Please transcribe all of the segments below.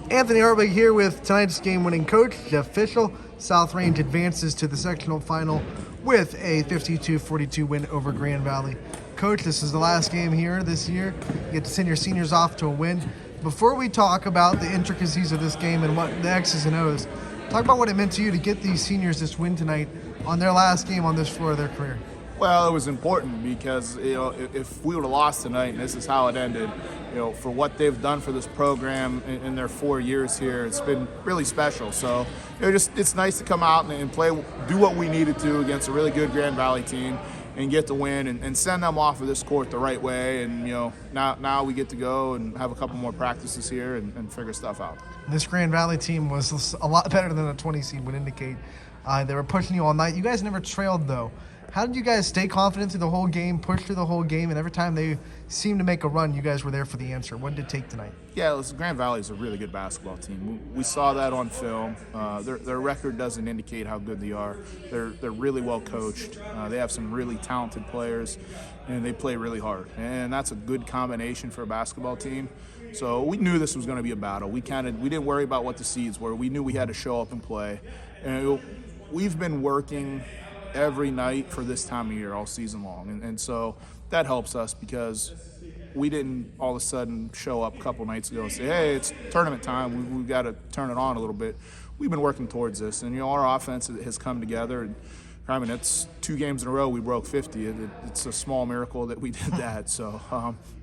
Anthony Hartwig here with tonight's game-winning coach, Jeff Fishel. South Range advances to the sectional final with a 52-42 win over Grand Valley. Coach, this is the last game here this year. You get to send your seniors off to a win. Before we talk about the intricacies of this game and what the X's and O's, talk about what it meant to you to get these seniors this win tonight on their last game on this floor of their career. Well, it was important because, if we would have lost tonight and this is how it ended, for what they've done for this program in their 4 years here, it's been really special. So, it's nice to come out and play, do what we needed to against a really good Grand Valley team and get the win and send them off of this court the right way. And, now we get to go and have a couple more practices here and figure stuff out. This Grand Valley team was a lot better than a 20 seed would indicate. They were pushing you all night. You guys never trailed, though. How did you guys stay confident through the whole game, push through the whole game, and every time they seemed to make a run, you guys were there for the answer? What did it take tonight? Yeah, listen, Grand Valley is a really good basketball team. We saw that on film. Their record doesn't indicate how good they are. They're really well coached. They have some really talented players, and they play really hard. And that's a good combination for a basketball team. So we knew this was going to be a battle. We didn't worry about what the seeds were. We knew we had to show up and play. And we've been working every night for this time of year all season long, and so that helps us because we didn't all of a sudden show up a couple nights ago and say, hey, it's tournament time, we've got to turn it on a little bit. We've been working towards this, and our offense has come together, and I mean, it's 2 games in a row we broke 50. It's a small miracle that we did that. So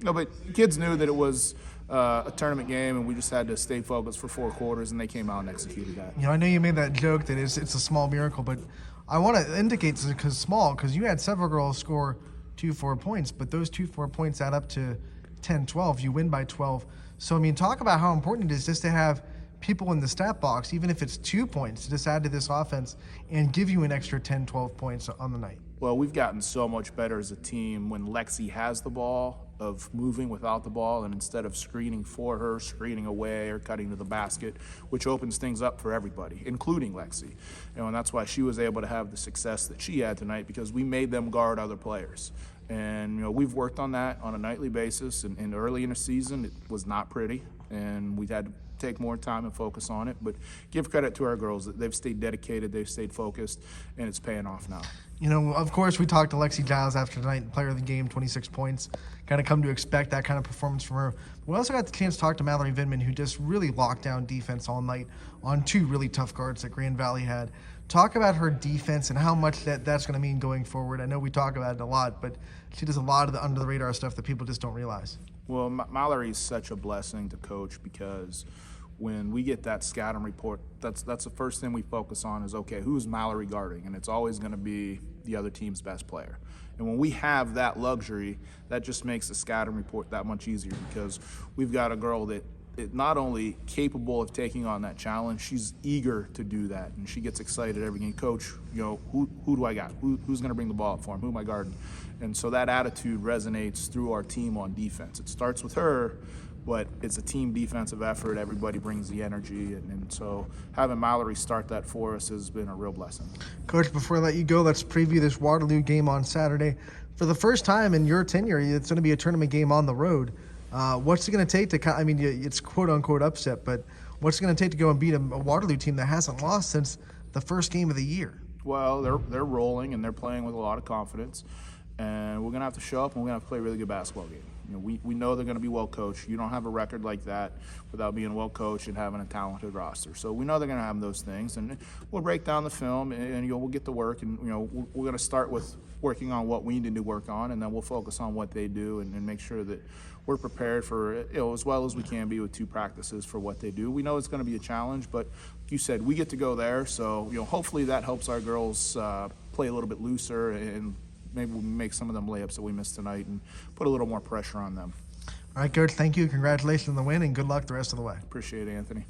but kids knew that it was a tournament game, and we just had to stay focused for 4 quarters, and they came out and executed that. I know you made that joke that it's a small miracle, but I want to indicate it's small because you had several girls score 2-4 points, but those 2-4 points add up to 10-12. You win by 12. So, talk about how important it is just to have people in the stat box, even if it's 2 points, to just add to this offense and give you an extra 10-12 points on the night. Well, we've gotten so much better as a team when Lexi has the ball, of moving without the ball, and instead of screening for her, screening away or cutting to the basket, which opens things up for everybody, including Lexi. And that's why she was able to have the success that she had tonight, because we made them guard other players. And we've worked on that on a nightly basis, and early in the season it was not pretty, and we had to take more time and focus on it, but give credit to our girls that they've stayed dedicated, they've stayed focused, and it's paying off now. Of course, we talked to Lexi Giles after tonight, player of the game, 26 points. Kind of come to expect that kind of performance from her. We also got the chance to talk to Mallory Vidman, who just really locked down defense all night on 2 really tough guards that Grand Valley had. Talk about her defense and how much that's going to mean going forward. I know we talk about it a lot, but she does a lot of the under-the-radar stuff that people just don't realize. Well, Mallory is such a blessing to coach, because when we get that scouting report, that's the first thing we focus on is, okay, who's Mallory guarding? And it's always going to be the other team's best player. And when we have that luxury, that just makes the scouting report that much easier, because we've got a girl that is not only capable of taking on that challenge, she's eager to do that, and she gets excited every game. Coach, who do I got? Who's going to bring the ball up for him? Who am I guarding? And so that attitude resonates through our team on defense. It starts with her, but it's a team defensive effort. Everybody brings the energy, and so having Mallory start that for us has been a real blessing. Coach, before I let you go, let's preview this Waterloo game on Saturday. For the first time in your tenure, it's going to be a tournament game on the road. What's it going to take to, it's quote-unquote upset, but what's it going to take to go and beat a Waterloo team that hasn't lost since the first game of the year? Well, they're rolling, and they're playing with a lot of confidence, and we're going to have to show up, and we're going to have to play a really good basketball game. We know they're going to be well coached. You don't have a record like that without being well coached and having a talented roster. So we know they're going to have those things, and we'll break down the film, and we'll get to work, and we're going to start with working on what we need to work on, and then we'll focus on what they do and make sure that we're prepared for as well as we can be with 2 practices for what they do. We know it's going to be a challenge, but like you said, we get to go there, so hopefully that helps our girls play a little bit looser, and maybe we'll make some of them layups that we missed tonight and put a little more pressure on them. All right, Coach, thank you. Congratulations on the win, and good luck the rest of the way. Appreciate it, Anthony.